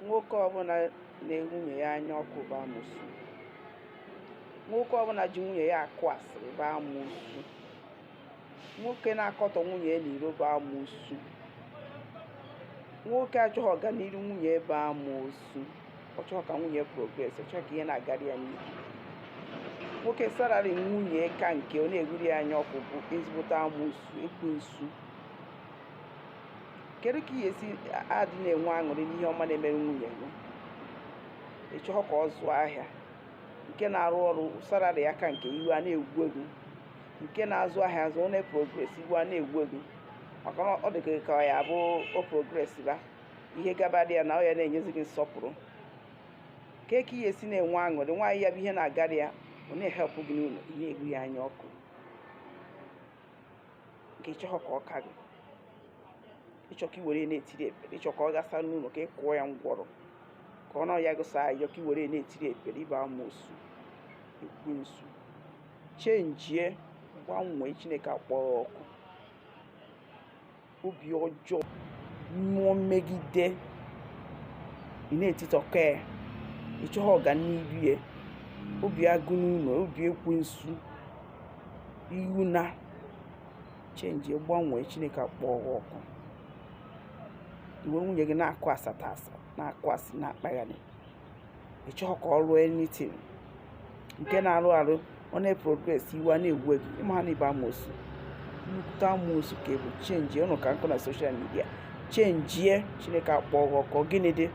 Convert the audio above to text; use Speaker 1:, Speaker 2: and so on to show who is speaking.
Speaker 1: Nwoke ọbụla na-ewu nwunye ya anya ọkụ bụ amoosu. Nwoke ọbụla ji nwunye ya akụ asịrị bụ amoosu. Nwoke na-akọtọ nwunye ya n'iro bụ amoosu. Nwoke achọghị ọganihu nwunye bụ amoosu. Ọ chọghị ka nwunye progress, ọ chọghị ka ihe na-agara ya n'ihu. Nwoke sararị nwunye ka nke ọ na-ewuri ya anya ọkụ bụ ezigbote amoosu, ekwensu. Kedu ka ihe esi adị na-enwe aṅụrị n'ihe ọma na-emere nwunye gị? Ị chọghị ka ọ zụọ ahịa, nke na-arụ ọrụ sararị ya ka nke iwe a na-egwu egwu, nke na-azụ ahịa azụ na-progress iwe a na-egwu egwu, maka na ọ dị ka ya bụ o progress ba ihe gaba dị ya na ọ ya na-enyezi gị nsọpụrụ. Ka ihe esi na-enwe aṅụrị nwaanyị ya bụ ihe na-agara ya ọ na-ehepụ gị n'ụlọ, ị na-egwu ya anya ọkụ, nke ị chọghị ka ọ ka gị. Ịchọ ka i were na-etiri ekpere, ịchọ ka ọ gasa n'ụlọ ka ị kụọ ya ngwọrọ, ka ọ nọ ya gụsa ayọ ka i were na-etiri ekpere, ịba amoosu, ekwensu. Chenjie, gbanwee, Chineke akpọrọ ọkụ. Obi ọjọọ, mmụọ mmegide, ị na-etitọka ya, ị chọghị ọganihu ya, obi agụ n'ụlọ, obi ekwensu, ihu na chenjie, gbanwee, Chineke akpọrọ ọkụ. Iwe nwunye gị na-akụ asata asa, na-akụ asị, na-akpagharị, ị chọghị ka ọ rụọ anything, nke na-arụ arụ ọ na-progress iwe a na-egwu egwu, ịma ha na ibe amoosu, nnukwute amoosu ka ebu. Chenjie, ụnụ ka nkụ na social media, chenjie, Chineke akpọrọ ọkụ. Gịnị dị?